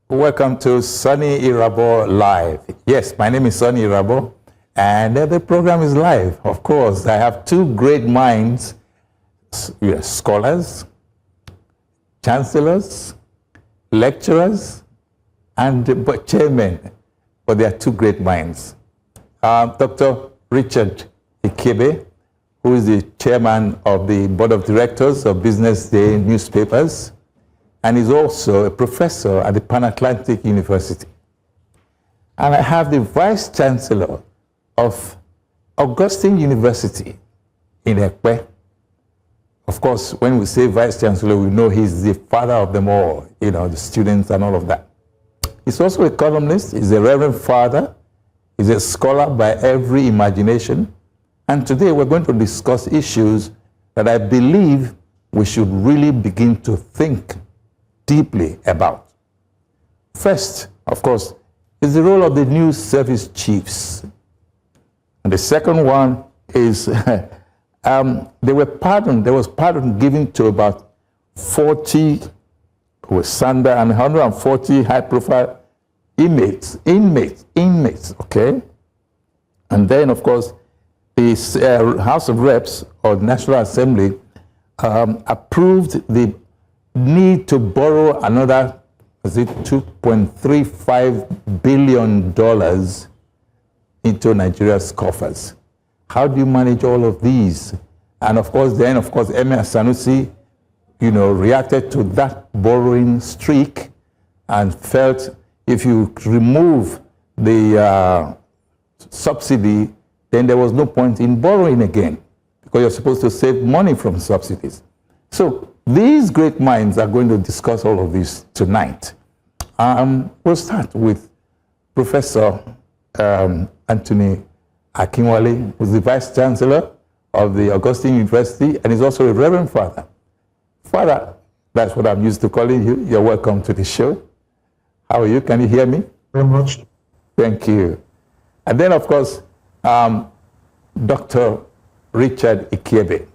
Welcome to Soni Irabor Live. Yes, my name is Soni Irabor, and the program is live. Of course, I have two great minds, scholars, chancellors, lecturers, and chairmen, but they are two great minds. Dr. Richard Ikiebe, who is the chairman of the board of directors of Business Day newspapers, and is also a professor at the Pan-Atlantic University. And I have the vice chancellor of Augustine University in Ikiebe. Of course, when we say vice chancellor, we know he's the father of them all, the students and all of that. He's also a columnist, he's a reverend father, he's a scholar by every imagination. And today we're going to discuss issues that I believe we should really begin to think deeply about. First, of course, is the role of the new service chiefs. And the second one is there was pardon given to about 40 who were Sanda and 140 high-profile inmates, okay? And then, of course, the House of Reps or National Assembly approved the need to borrow another, $2.35 billion into Nigeria's coffers. How do you manage all of these? And of course, Emir Sanusi, reacted to that borrowing streak and felt if you remove the subsidy, then there was no point in borrowing again because you're supposed to save money from subsidies. So these great minds are going to discuss all of this tonight. We'll start with Professor Anthony Akinwale, who's the Vice Chancellor of the Augustine University and is also a Reverend Father. Father, that's what I'm used to calling you. You're welcome to the show. How are you? Can you hear me? Very much. Thank you. And then, of course, Dr. Richard Ikiebe,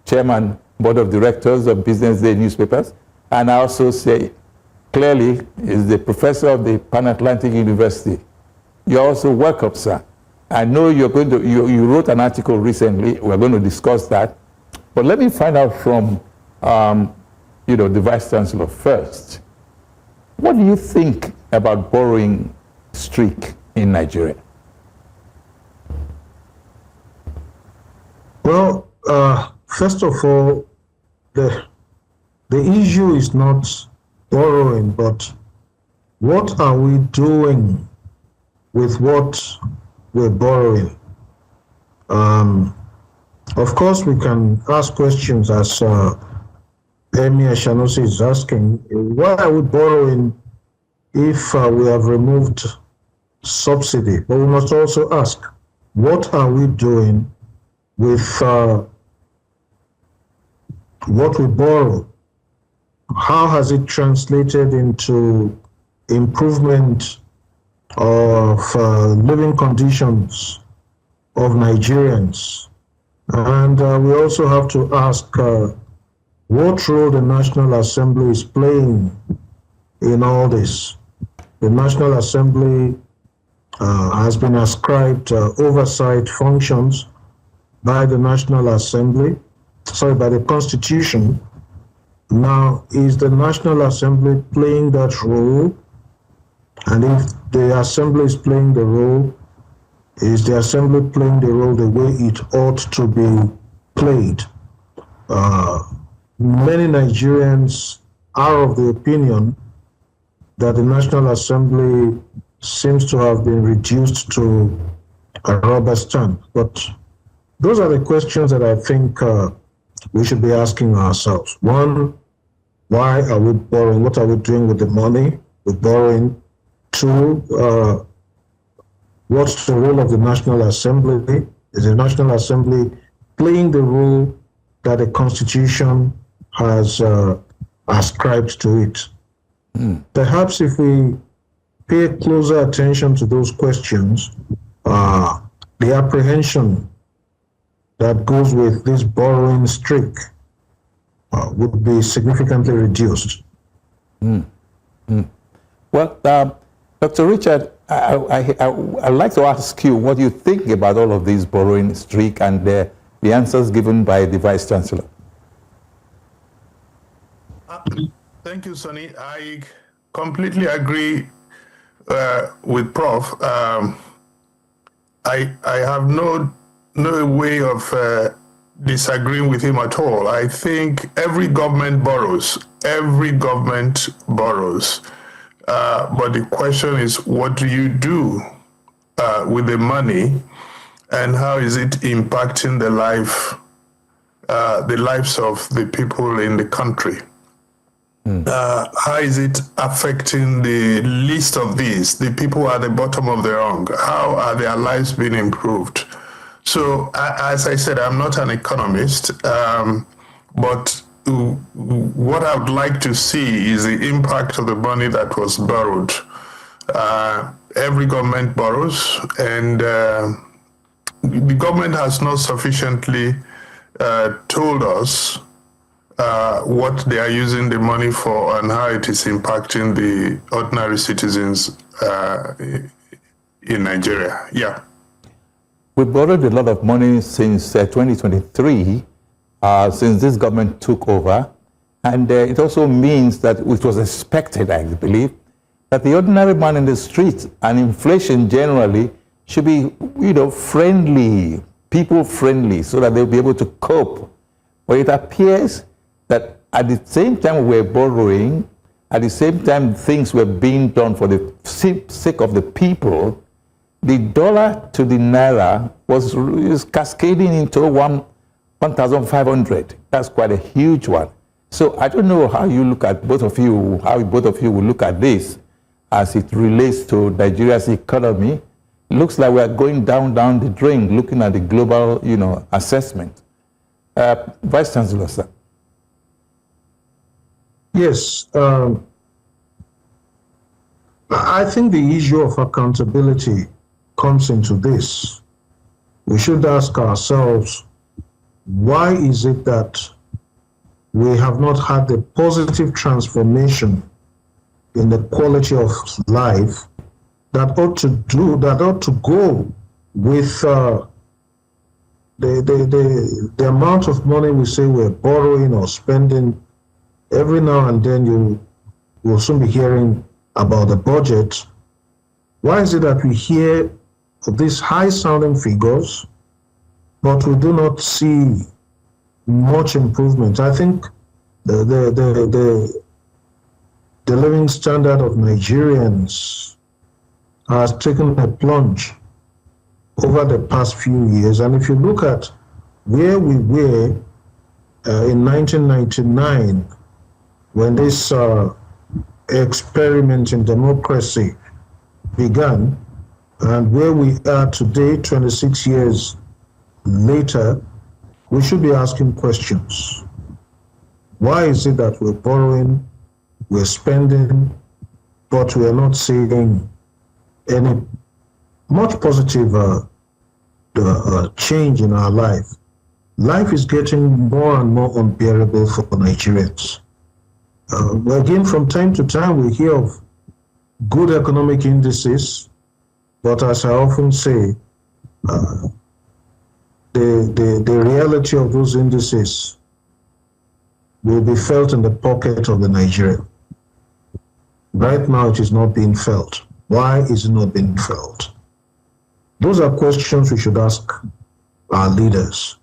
Chairman, Board of Directors of Business Day newspapers, and I also say clearly is the professor of the Pan-Atlantic University. You're also welcome, sir. I know you're going to, you wrote an article recently, we're going to discuss that, but let me find out from, the Vice Chancellor first. What do you think about borrowing streak in Nigeria? Well, first of all, the issue is not borrowing, but what are we doing with what we're borrowing? Of course, we can ask questions as Emir Sanusi is asking, why are we borrowing if we have removed subsidy? But we must also ask, what are we doing with what we borrow? How has it translated into improvement of living conditions of Nigerians? And we also have to ask what role the National Assembly is playing in all this. The National Assembly has been ascribed oversight functions by the National Assembly, by the Constitution. Now, is the National Assembly playing that role? And if the Assembly is playing the role, is the Assembly playing the role the way it ought to be played? Many Nigerians are of the opinion that the National Assembly seems to have been reduced to a rubber stamp. But those are the questions that I think we should be asking ourselves. One, why are we borrowing? What are we doing with the money we're borrowing? Two, what's the role of the National Assembly? Is the National Assembly playing the role that the Constitution has ascribed to it? Perhaps if we pay closer attention to those questions, the apprehension that goes with this borrowing streak would be significantly reduced. Well, Dr. Richard, I'd like to ask you what you think about all of these borrowing streak and the answers given by the Vice Chancellor. Thank you, Soni. I completely agree with Prof. I have no way of disagreeing with him at all. I think every government borrows. But the question is, what do you do with the money, and how is it impacting the lives of the people in the country? How is it affecting the least of these, the people at the bottom of the rung? How are their lives being improved? So, as I said, I'm not an economist, but what I would like to see is the impact of the money that was borrowed. Every government borrows, and the government has not sufficiently told us what they are using the money for and how it is impacting the ordinary citizens in Nigeria. Yeah. We borrowed a lot of money since 2023, since this government took over. And it also means that, which was expected, I believe, that the ordinary man in the streets and inflation generally should be, friendly, people friendly, so that they'll be able to cope. But it appears that at the same time we're borrowing, at the same time things were being done for the sake of the people, the dollar to the naira is cascading into 1,500. That's quite a huge one. So I don't know how you look at how both of you will look at this as it relates to Nigeria's economy. It looks like we are going down the drain, looking at the global, assessment. Vice Chancellor, sir. Yes. I think the issue of accountability comes into this. We should ask ourselves, why is it that we have not had the positive transformation in the quality of life that ought to go with the amount of money we say we're borrowing or spending? Every now and then you will soon be hearing about the budget. Why is it that we hear these high-sounding figures, but we do not see much improvement? I think the living standard of Nigerians has taken a plunge over the past few years. And if you look at where we were in 1999, when this experiment in democracy began, and where we are today, 26 years later, we should be asking questions. Why is it that we're borrowing, we're spending, but we're not seeing any much positive change in our life? Life is getting more and more unbearable for Nigerians. Again, from time to time, we hear of good economic indices, but as I often say, the reality of those indices will be felt in the pocket of the Nigerian. Right now, it is not being felt. Why is it not being felt? Those are questions we should ask our leaders.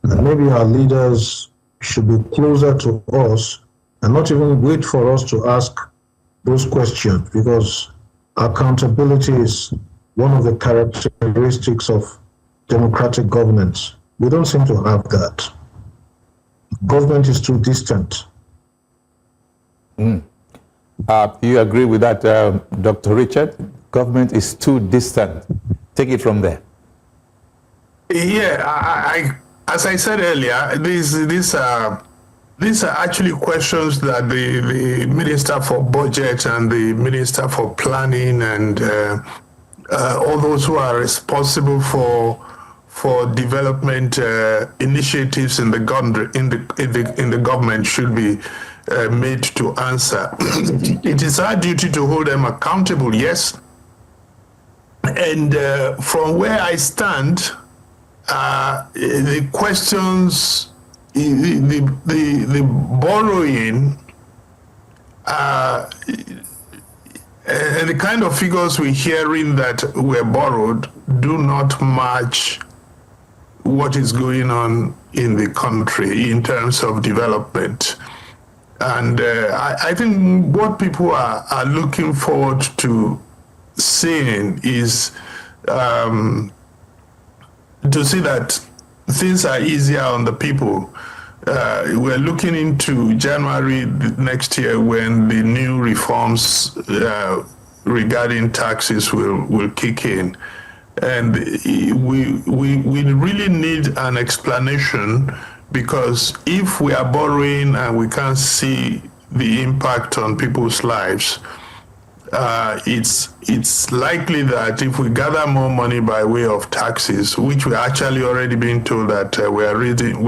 And maybe our leaders should be closer to us and not even wait for us to ask those questions, because accountability is one of the characteristics of democratic governance. We don't seem to have that. Government is too distant. You agree with that, Dr. Richard? Government is too distant. Take it from there. Yeah, I as I said earlier, these are actually questions that the Minister for Budget and the Minister for Planning and all those who are responsible for development initiatives in the government should be made to answer. It is our duty to hold them accountable, yes. And from where I stand, the questions, the borrowing, and the kind of figures we're hearing that were borrowed do not match what is going on in the country in terms of development. And I think what people are looking forward to seeing is to see that things are easier on the people. We're looking into January next year when the new reforms regarding taxes will kick in. And we really need an explanation, because if we are borrowing and we can't see the impact on people's lives, it's likely that if we gather more money by way of taxes, which we're actually already being told that we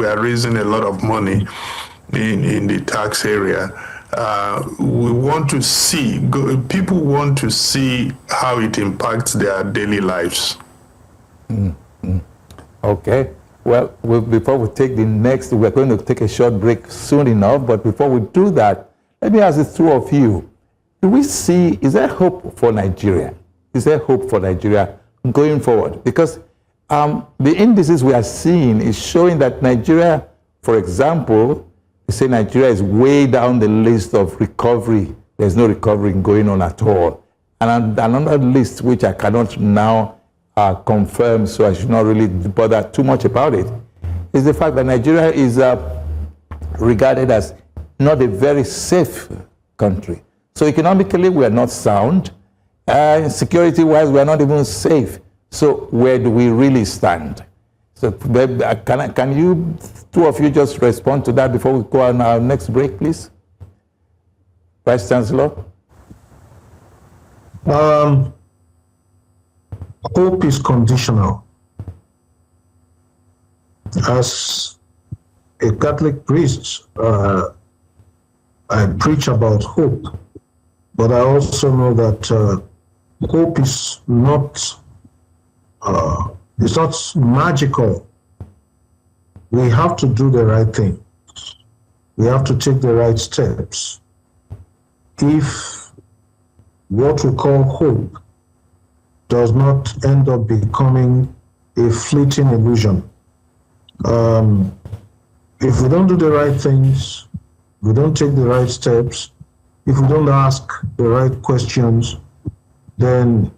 are raising a lot of money in the tax area, we want to see, people want to see how it impacts their daily lives. Okay. Well, before we take the next, we're going to take a short break soon enough, but before we do that, let me ask the two of you. Do we see, is there hope for Nigeria? Is there hope for Nigeria going forward? Because the indices we are seeing is showing that Nigeria, for example, they say Nigeria is way down the list of recovery. There's no recovery going on at all. And another list, which I cannot now confirm, so I should not really bother too much about it, is the fact that Nigeria is regarded as not a very safe country. So economically, we are not sound. Security-wise, we are not even safe. So where do we really stand? So can you, two of you, just respond to that before we go on our next break, please? Vice Chancellor? Hope is conditional. As a Catholic priest, I preach about hope, but I also know that hope is not magical. We have to do the right thing. We have to take the right steps. If what we call hope does not end up becoming a fleeting illusion, if we don't do the right things, we don't take the right steps, if we don't ask the right questions, then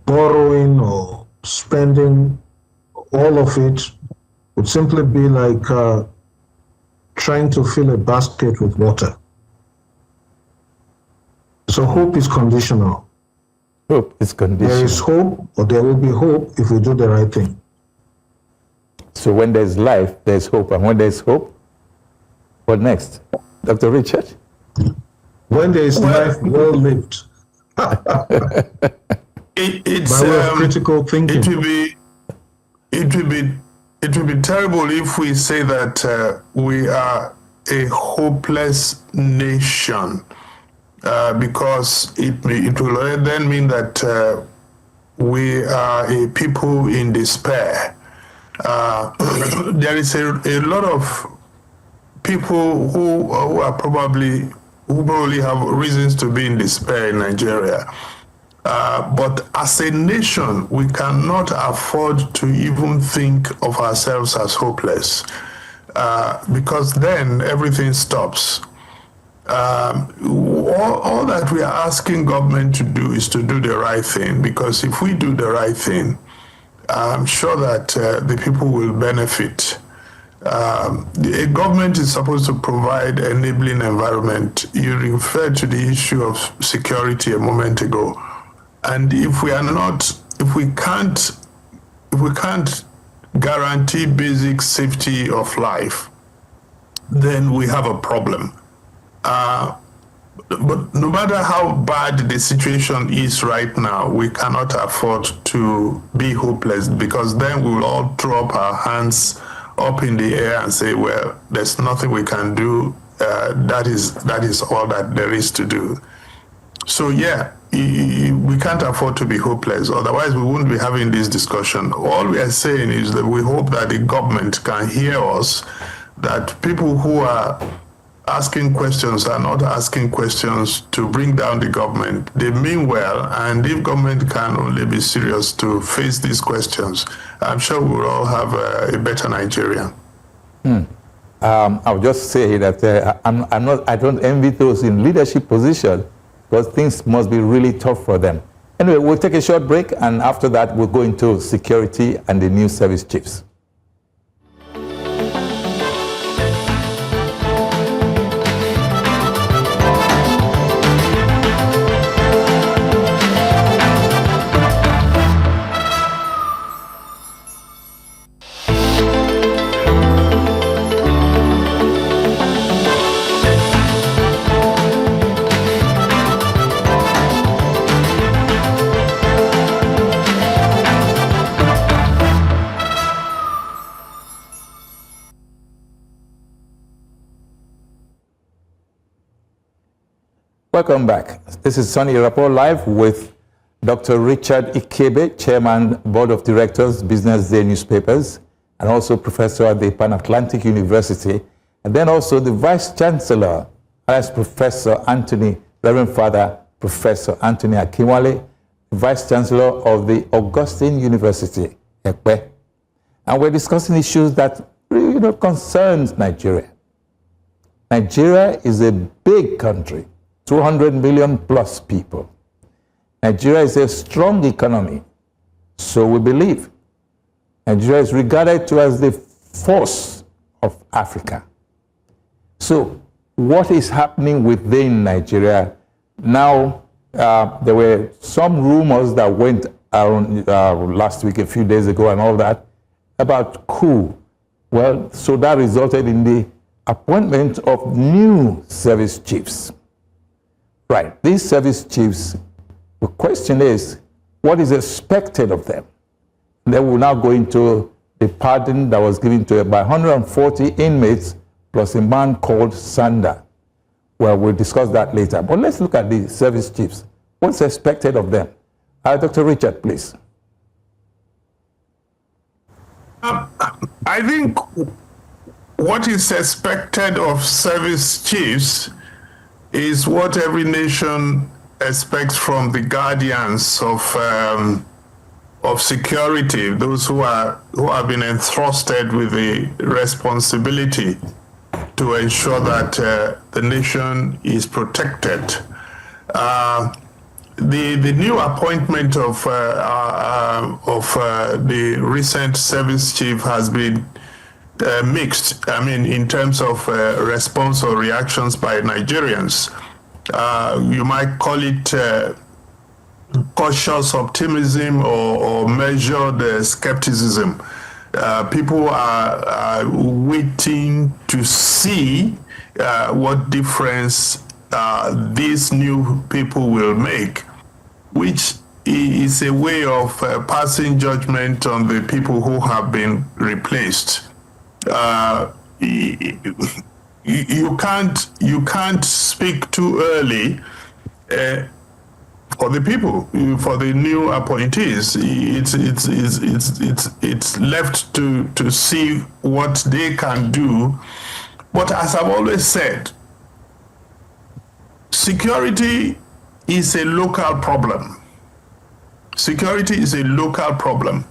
borrowing or spending, all of it would simply be like trying to fill a basket with water. So hope is conditional. Hope is conditional. There is hope, or there will be hope if we do the right thing. So when there's life, there's hope. And when there's hope, what next? Dr. Richard? When there is life well lived. It's by way of critical thinking. It would be terrible if we say that we are a hopeless nation, because it will then mean that we are a people in despair. There is a lot of people who probably have reasons to be in despair in Nigeria. But as a nation, we cannot afford to even think of ourselves as hopeless, because then everything stops. All that we are asking government to do is to do the right thing, because if we do the right thing, I'm sure that the people will benefit. A government is supposed to provide enabling environment. You referred to the issue of security a moment ago. And if we can't guarantee basic safety of life, then we have a problem. But no matter how bad the situation is right now, we cannot afford to be hopeless, because then we will all throw up our hands up in the air and say, well, there's nothing we can do, that is all that there is to do. So yeah, we can't afford to be hopeless. Otherwise, we wouldn't be having this discussion. All we are saying is that we hope that the government can hear us, that people who are asking questions are not asking questions to bring down the government. They mean well, and if government can only be serious to face these questions, I'm sure we'll all have a better Nigeria. I'll just say that I don't envy those in leadership position, because things must be really tough for them. Anyway, we'll take a short break, and after that, we'll go into security and the new service chiefs. Welcome back. This is Soni Irabor live with Dr. Richard Ikiebe, Chairman, Board of Directors, Business Day Newspapers, and also Professor at the Pan-Atlantic University, and then also the Vice Chancellor, as Professor Anthony, Reverend Father Professor Anthony Akinwale, Vice Chancellor of the Augustine University, Ikiebe. And we're discussing issues that really concerns Nigeria. Nigeria is a big country. 200 million plus people. Nigeria is a strong economy, so we believe. Nigeria is regarded to as the force of Africa. So what is happening within Nigeria? Now, there were some rumors that went around last week, a few days ago and all that, about coup. Well, so that resulted in the appointment of new service chiefs. Right, these service chiefs, the question is, what is expected of them? And then we'll now go into the pardon that was given to about 140 inmates, plus a man called Sanda. Well, we'll discuss that later. But let's look at the service chiefs. What's expected of them? Dr. Richard, please. I think what is expected of service chiefs is what every nation expects from the guardians of security, those who have been entrusted with the responsibility to ensure that the nation is protected. The new appointment of the recent service chief has been mixed, I mean, in terms of response or reactions by Nigerians. You might call it cautious optimism or measured skepticism. People are waiting to see what difference these new people will make, which is a way of passing judgment on the people who have been replaced. You can't speak too early for the people, for the new appointees. It's left to see what they can do. But as I've always said, security is a local problem. Security is a local problem.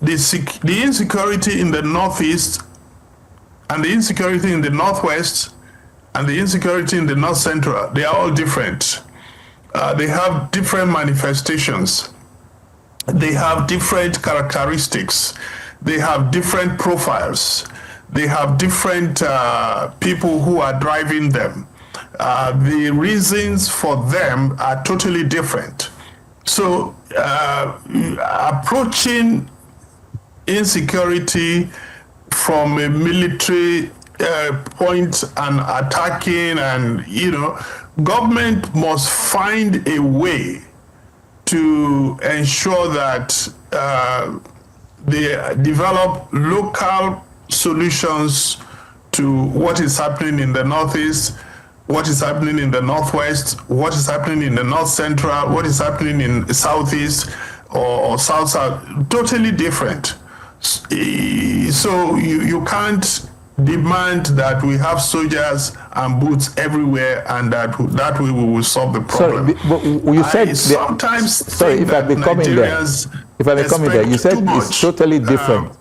The insecurity in the Northeast and the insecurity in the Northwest and the insecurity in the North Central, they are all different. They have different manifestations. They have different characteristics. They have different profiles. They have different people who are driving them. The reasons for them are totally different. So approaching insecurity from a military point and attacking, and government must find a way to ensure that they develop local solutions to what is happening in the Northeast, what is happening in the Northwest, what is happening in the North Central, what is happening in the Southeast or South, totally different. So you can't demand that we have soldiers and boots everywhere and that way we will solve the problem. Sorry, you said sometimes sorry, if I may come in there. If I may come in there, you said it's totally different.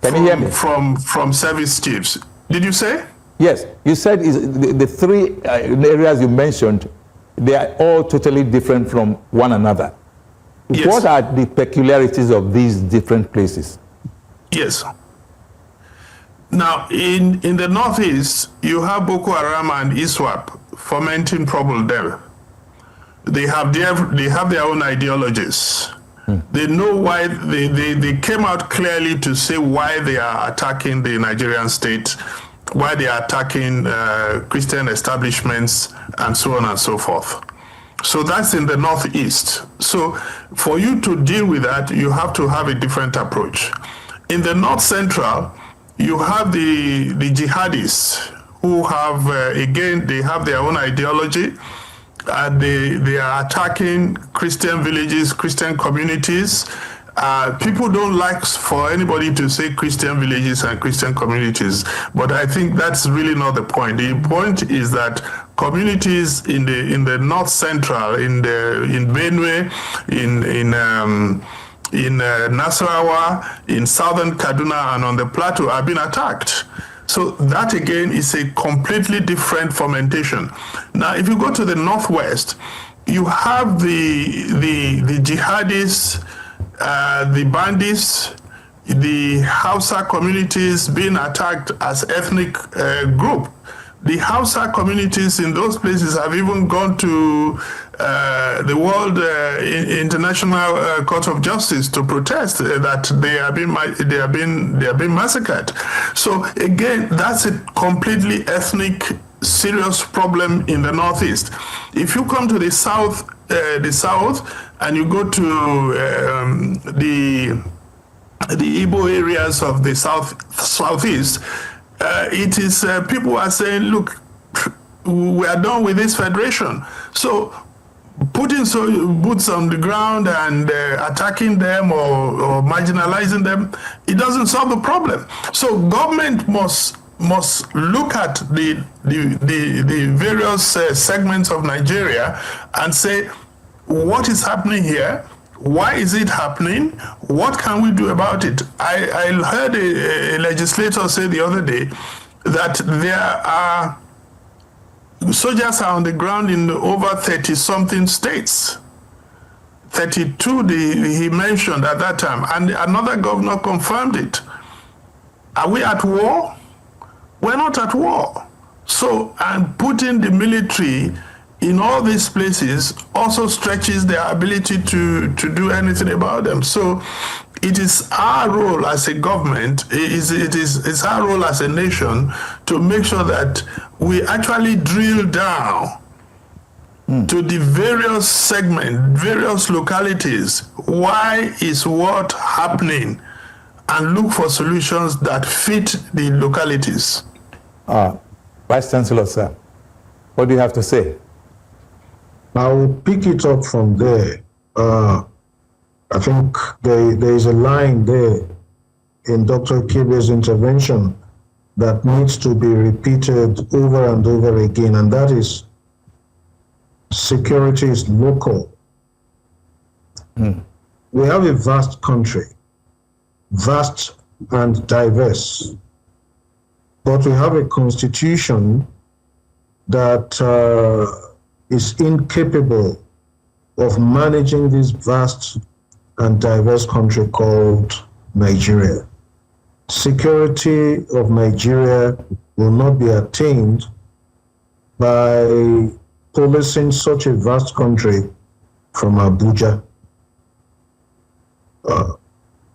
Can you hear me? From service chiefs. Did you say? Yes, you said the three areas you mentioned, they are all totally different from one another. Yes. What are the peculiarities of these different places? Yes. Now, in the Northeast, you have Boko Haram and ISWAP fomenting trouble there. They have their own ideologies. They know why, they came out clearly to say why they are attacking the Nigerian state, why they are attacking Christian establishments, and so on and so forth. So that's in the Northeast. So for you to deal with that, you have to have a different approach. In the North Central, you have the jihadists who have, again, they have their own ideology. They are attacking Christian villages, Christian communities. People don't like for anybody to say Christian villages and Christian communities, but I think that's really not the point. The point is that communities in the North Central, in Benue, in Nasarawa, in southern Kaduna, and on the plateau have been attacked. So that again is a completely different fomentation. Now, if you go to the Northwest, you have the jihadists, the bandits, the Hausa communities being attacked as ethnic group. The Hausa communities in those places have even gone to the World International Court of Justice to protest that they are being massacred. So again, that's a completely ethnic, serious problem in the Northeast. If you come to the South, and you go to the Igbo areas of the Southeast. It is people are saying, look, we are done with this federation. So putting boots on the ground and attacking them or marginalizing them, it doesn't solve the problem. So government must look at the various segments of Nigeria and say, what is happening here? Why is it happening? What can we do about it? I heard a legislator say the other day that there are soldiers are on the ground in over 30-something states. 32 he mentioned at that time, and another governor confirmed it. Are we at war? We're not at war. So, and putting the military in all these places also stretches their ability to do anything about them. So it is our role as a government, it's our role as a nation to make sure that we actually drill down to the various segments, various localities. Why is what happening? And look for solutions that fit the localities. Vice Chancellor, sir, what do you have to say? I will pick it up from there. I think there is a line there in Dr. Ikiebe's intervention that needs to be repeated over and over again, and that is security is local. We have a vast country, vast and diverse, but we have a constitution that is incapable of managing this vast and diverse country called Nigeria. Security of Nigeria will not be attained by policing such a vast country from Abuja.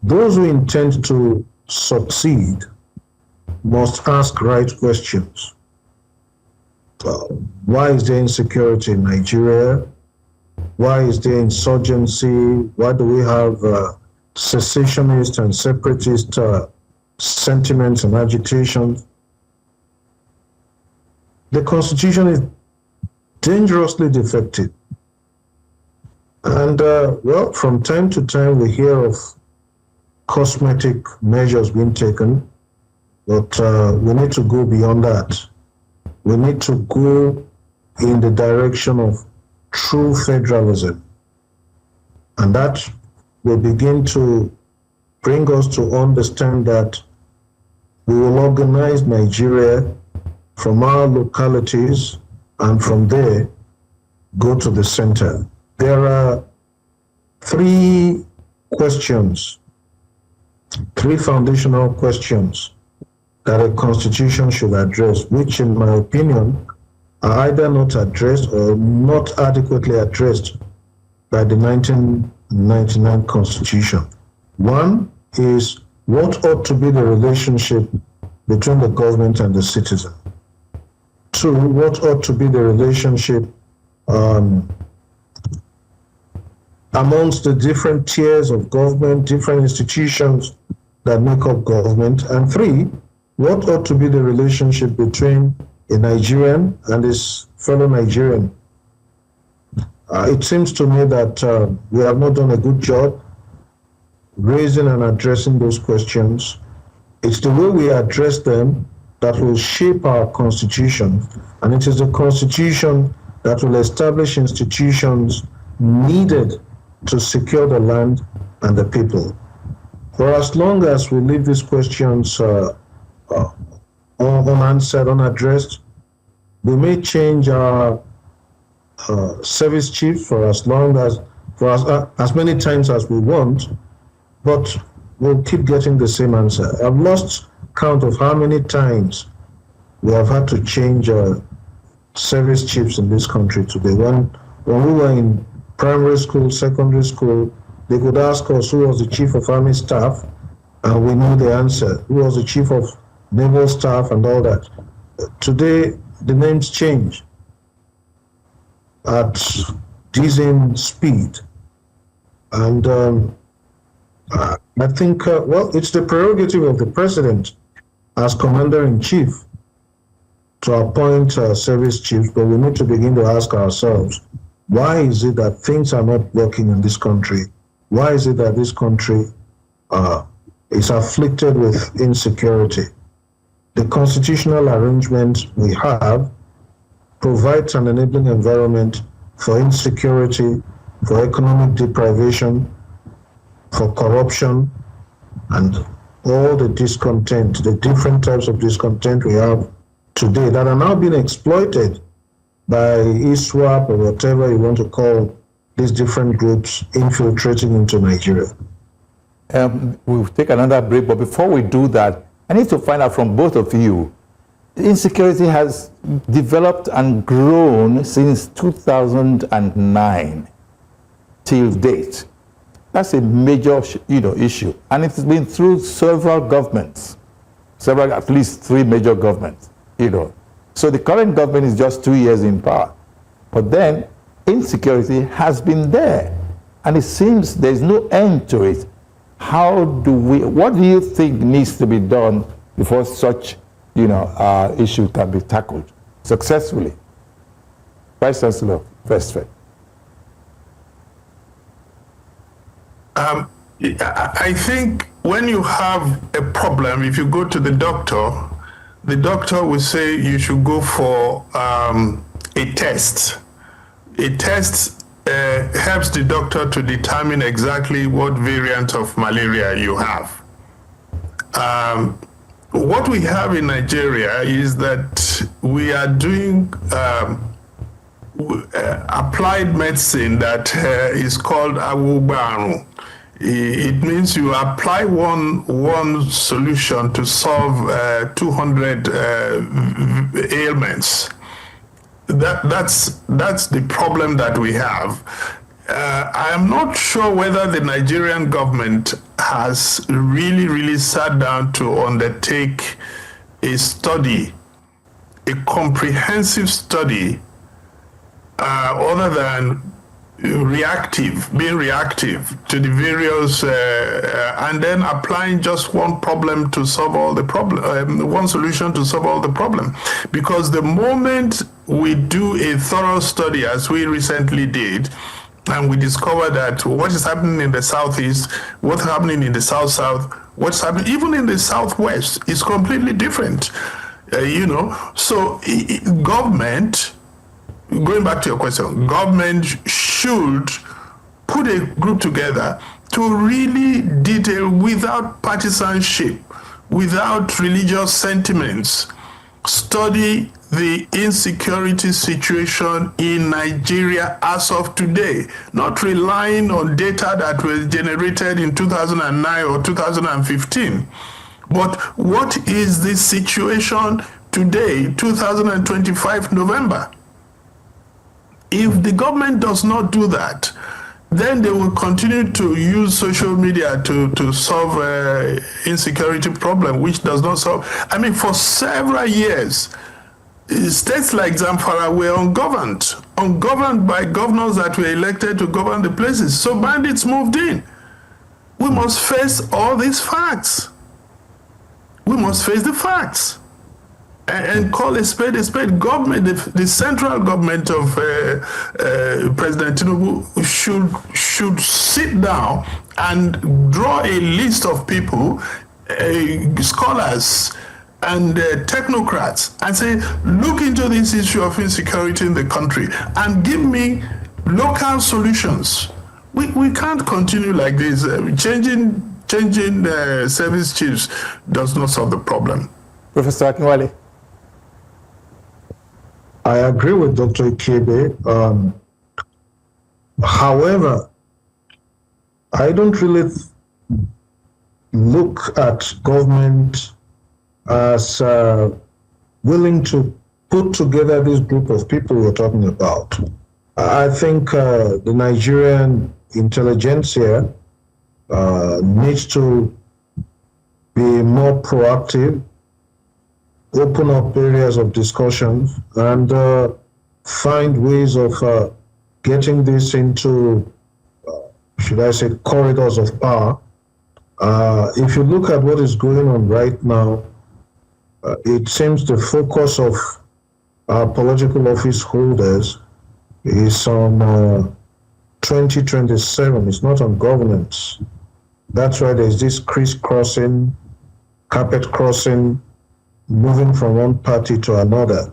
Those who intend to succeed must ask right questions. Why is there insecurity in Nigeria? Why is there insurgency? Why do we have secessionist and separatist sentiments and agitation? the Constitution is dangerously defective. And, well, from time to time we hear of cosmetic measures being taken, but we need to go beyond that. We need to go in the direction of true federalism. And that will begin to bring us to understand that we will organize Nigeria from our localities and from there go to the center. There are three foundational questions that a constitution should address, which in my opinion are either not addressed or not adequately addressed by the 1999 Constitution. One is what ought to be the relationship between the government and the citizen. Two, what ought to be the relationship amongst the different tiers of government, different institutions that make up government. And three, what ought to be the relationship between a Nigerian and his fellow Nigerian. It seems to me that we have not done a good job raising and addressing those questions. It's the way we address them that will shape our constitution, and it is the constitution that will establish institutions needed to secure the land and the people. For as long as we leave these questions unanswered, unaddressed, we may change our service chiefs for as many times as we want, but we'll keep getting the same answer. I've lost count of how many times we have had to change service chiefs in this country today. When we were in primary school, secondary school, they could ask us who was the chief of army staff, and we knew the answer. Who was the chief of naval staff and all that. Today, the names change at dizzying speed. And I think, well, it's the prerogative of the president as commander-in-chief to appoint service chiefs, but we need to begin to ask ourselves, why is it that things are not working in this country? Why is it that this country is afflicted with insecurity? The constitutional arrangement we have provides an enabling environment for insecurity, for economic deprivation, for corruption, and all the discontent, the different types of discontent we have today that are now being exploited by ISWAP or whatever you want to call these different groups infiltrating into Nigeria. We'll take another break, but before we do that, I need to find out from both of you, insecurity has developed and grown since 2009 till date. That's a major, issue, and it's been through several governments, at least three major governments, So the current government is just 2 years in power, but then insecurity has been there, and it seems there's no end to it. What do you think needs to be done before such, issue can be tackled successfully? Vice Chancellor, first. I think when you have a problem, if you go to the doctor will say you should go for a test. A test helps the doctor to determine exactly what variant of malaria you have. What we have in Nigeria is that we are doing applied medicine that is called awubaru. It means you apply one solution to solve 200 ailments. That's the problem that we have. I am not sure whether the Nigerian government has really sat down to undertake a study, a comprehensive study, other than being reactive to the various, and then applying just one problem to solve all the problem, one solution to solve all the problem. Because the moment we do a thorough study, as we recently did, and we discover that what is happening in the southeast, what's happening in the south-south, what's happening even in the southwest is completely different. So government, going back to your question, government should put a group together to really detail, without partisanship, without religious sentiments, study the insecurity situation in Nigeria as of today, not relying on data that was generated in 2009 or 2015. But what is the situation today, 2025 November? If the government does not do that, then they will continue to use social media to solve insecurity problem, which does not solve. I mean, for several years, states like Zamfara were ungoverned by governors that were elected to govern the places. So bandits moved in. We must face all these facts. We must face the facts and call a spade a spade. Government, the central government of President Tinubu should sit down and draw a list of people, scholars, and technocrats, and say, look into this issue of insecurity in the country and give me local solutions. We can't continue like this. Changing service chiefs does not solve the problem. Professor Akinwale. I agree with Dr. Ikiebe. However, I don't really look at government as willing to put together this group of people we're talking about. I think the Nigerian intelligentsia needs to be more proactive, open up areas of discussion, and find ways of getting this into, should I say, corridors of power. If you look at what is going on right now, it seems the focus of our political office holders is on 2027. It's not on governance. That's why there's this crisscrossing, carpet crossing, moving from one party to another.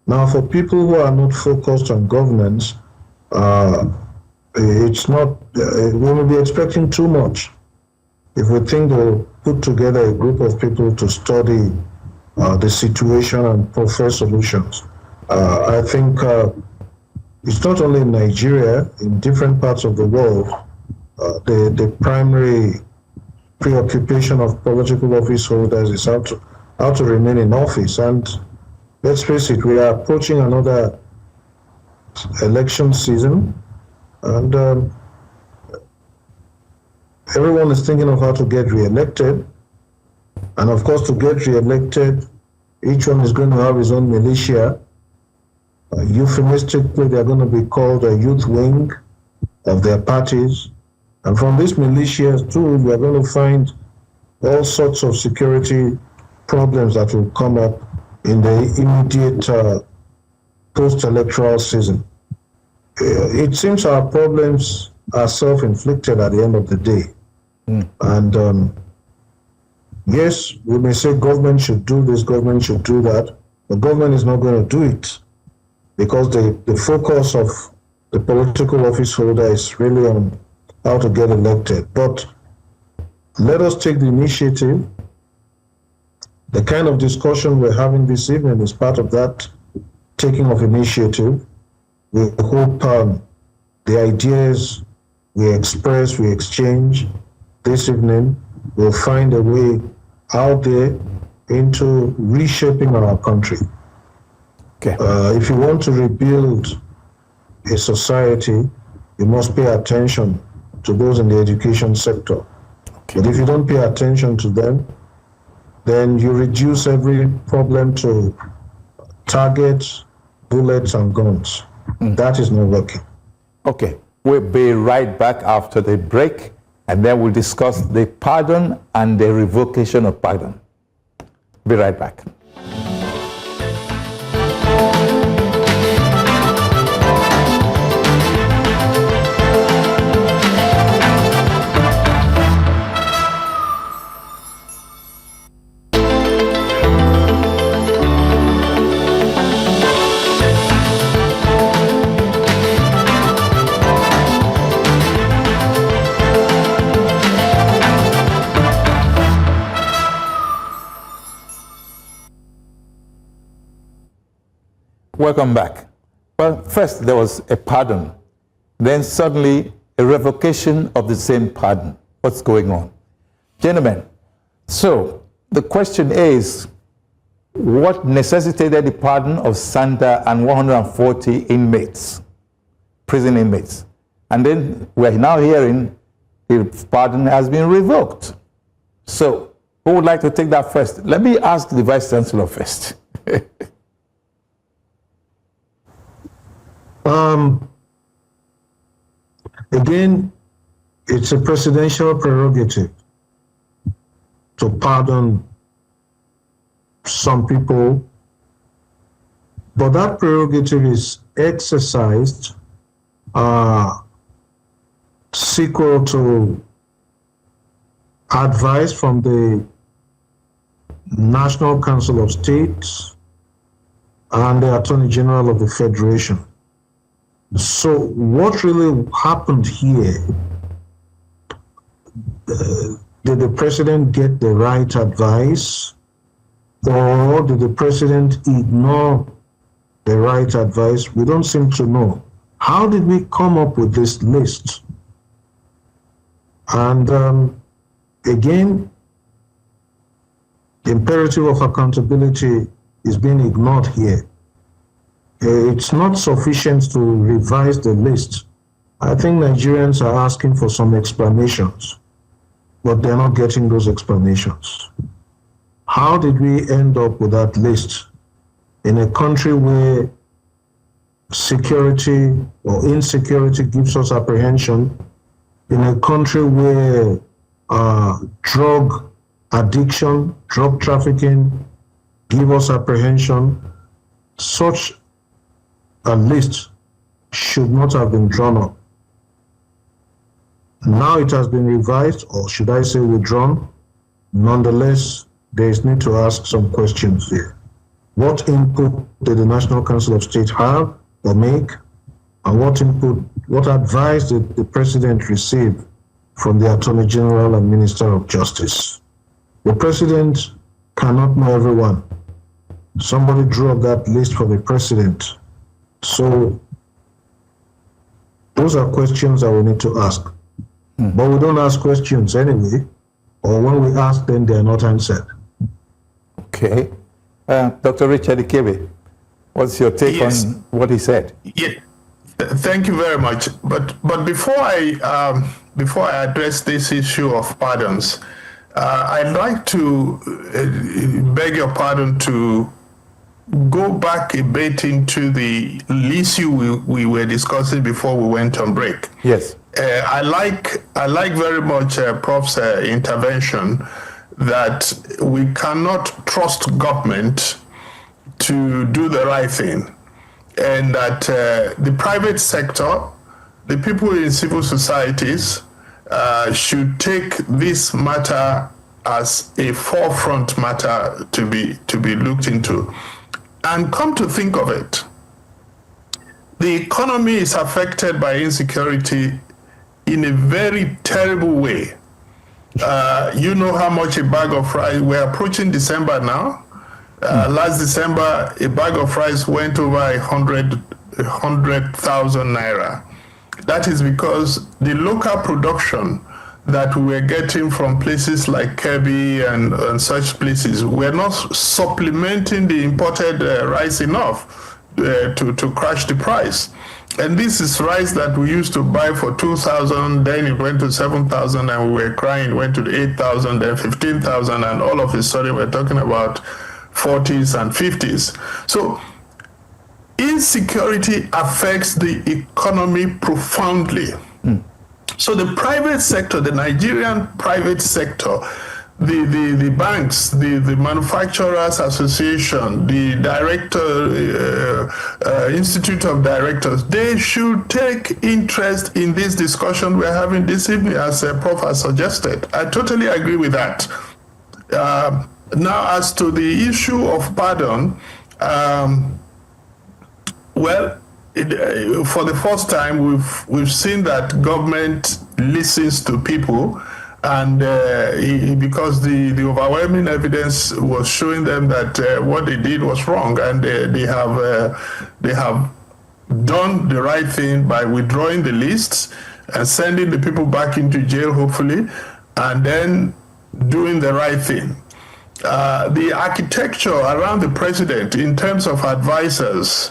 Now, for people who are not focused on governance, it's not, we will be expecting too much. If we think they'll put together a group of people to study the situation and propose solutions, I think it's not only in Nigeria, in different parts of the world, the primary preoccupation of political office holders is how to remain in office. And let's face it, we are approaching another election season, and everyone is thinking of how to get re-elected. And of course, to get re-elected, each one is going to have his own militia. Euphemistically, they're going to be called a youth wing of their parties. And from these militias too, we are going to find all sorts of security problems that will come up in the immediate post-electoral season. It seems our problems are self-inflicted at the end of the day. And yes, we may say government should do this, government should do that, but government is not going to do it because the focus of the political office holder is really on how to get elected. But let us take the initiative. The kind of discussion we're having this evening is part of that taking of initiative. We hope the ideas we express, we exchange this evening will find a way out there into reshaping our country. Okay. If you want to rebuild a society, you must pay attention to those in the education sector. Okay. But if you don't pay attention to them, then you reduce every problem to targets, bullets, and guns. That is not working. Okay. We'll be right back after the break, and then we'll discuss the pardon and the revocation of pardon. Be right back. Welcome back. Well, first there was a pardon, then suddenly a revocation of the same pardon. What's going on? Gentlemen, so the question is, what necessitated the pardon of Sanda and 140 inmates, prison inmates? And then we're now hearing the pardon has been revoked. So who would like to take that first? Let me ask the Vice Chancellor first. Again, it's a presidential prerogative to pardon some people, but that prerogative is exercised sequel to advice from the National Council of States and the Attorney General of the Federation. So what really happened here? Did the president get the right advice, or did the president ignore the right advice? We don't seem to know. How did we come up with this list? And again, the imperative of accountability is being ignored here. It's not sufficient to revise the list. I think Nigerians are asking for some explanations, but they're not getting those explanations. How did we end up with that list in a country where security or insecurity gives us apprehension, in a country where drug addiction, drug trafficking give us apprehension? Such a list should not have been drawn up. Now it has been revised, or should I say withdrawn. Nonetheless, there is need to ask some questions here. What input did the National Council of State have or make? And what advice did the President receive from the Attorney General and Minister of Justice? The President cannot know everyone. Somebody drew up that list for the President. So those are questions that we need to ask. But we don't ask questions anyway, or when we ask them, they are not answered. Okay. Dr. Richard Ikiebe, what's your take on what he said? Yeah, thank you very much. But before I address this issue of pardons, I'd like to beg your pardon to go back a bit into the issue we were discussing before we went on break. Yes. I like very much Prof's intervention that we cannot trust government to do the right thing, and that the private sector, the people in civil societies, should take this matter as a forefront matter to be looked into. And come to think of it, the economy is affected by insecurity in a very terrible way. You know how much a bag of rice, we're approaching December now. Last December, a bag of rice went over 100,000 naira. That is because the local production that we were getting from places like Ikiebe and such places, we're not supplementing the imported rice enough to crash the price. And this is rice that we used to buy for 2,000, then it went to 7,000, and we were crying, it went to 8,000, then 15,000, and all of a sudden we're talking about 40s and 50s. So insecurity affects the economy profoundly. So the private sector, the Nigerian private sector, the banks, the manufacturers association, the Institute of Directors, they should take interest in this discussion we're having this evening, as Prof has suggested. I totally agree with that. Now, as to the issue of pardon, for the first time, we've seen that government listens to people, and because the overwhelming evidence was showing them that what they did was wrong, and they have done the right thing by withdrawing the lists and sending the people back into jail, hopefully, and then doing the right thing. The architecture around the president in terms of advisors,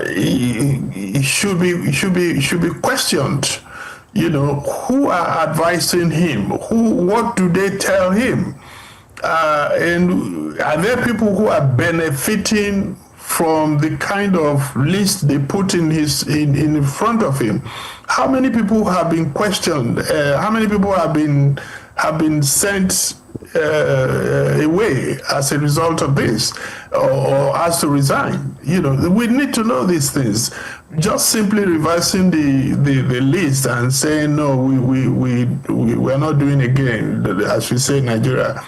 it should be questioned. You know, who are advising him? What do they tell him? And are there people who are benefiting from the kind of list they put in front of him? How many people have been questioned? How many people have been sent away as a result of this, or asked to resign? You know, we need to know these things. Just simply reversing the list and saying no, we are not doing again, as we say in Nigeria,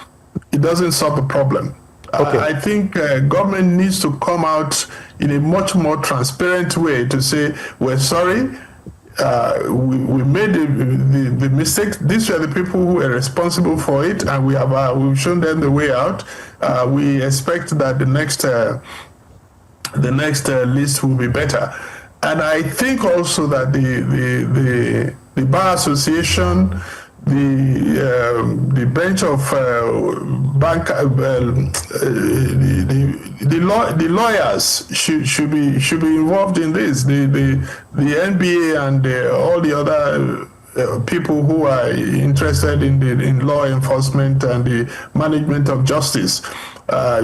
it doesn't solve the problem. Okay. I think government needs to come out in a much more transparent way to say, we're sorry, we made the mistake. These were the people who were responsible for it, and we've shown them the way out. We expect that the next list will be better. And I think also that the Bar Association, the bench of bank, the lawyers should be involved in this. The NBA and all the other people who are interested in law enforcement and the management of justice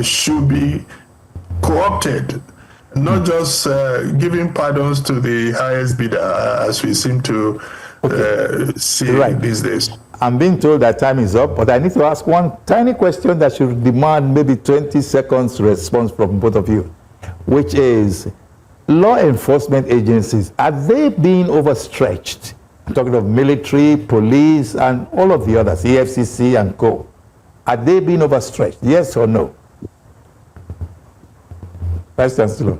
should be co-opted. Not just giving pardons to the highest bidder, as we seem to see these days. I'm being told that time is up, but I need to ask one tiny question that should demand maybe 20 seconds response from both of you, which is, law enforcement agencies, are they being overstretched? I'm talking of military, police, and all of the others, EFCC and co. Are they being overstretched? Yes or no? Vice Chancellor.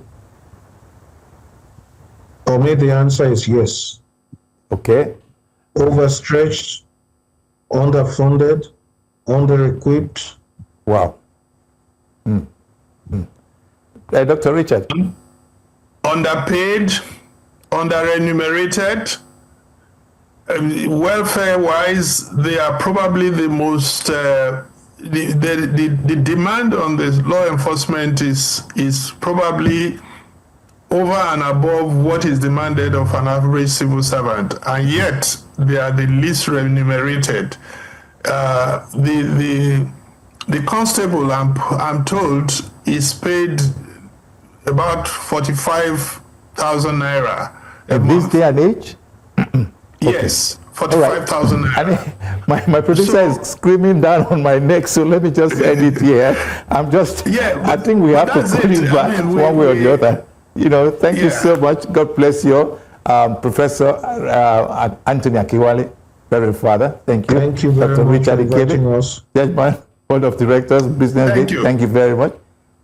For me, the answer is yes. Okay. Overstretched, underfunded, under-equipped. Wow. Dr. Richard. Underpaid, under-remunerated. Welfare-wise, they are probably the most... The demand on the law enforcement is probably over and above what is demanded of an average civil servant, and yet they are the least remunerated. The constable, I'm told, is paid about 45,000 naira at this day and age. Yes. 45,000 naira. My producer is screaming down on my neck, so let me just end it here. I think we have to put it back one way or the other. You know, thank you so much. God bless you. Professor Anthony Akinwale, Reverend Father, thank you. Thank you very Dr. much Richard for inviting Ikiebe, us. Judgment, Board of Directors, Business Day. Thank you very much.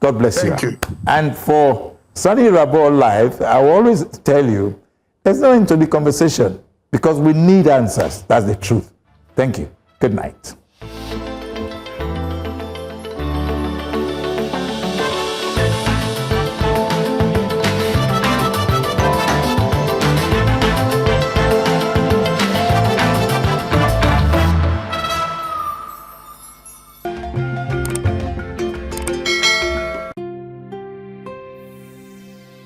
God bless you. Thank you. And for Soni Irabor Live, I will always tell you, there's no end to the conversation, because we need answers. That's the truth. Thank you. Good night.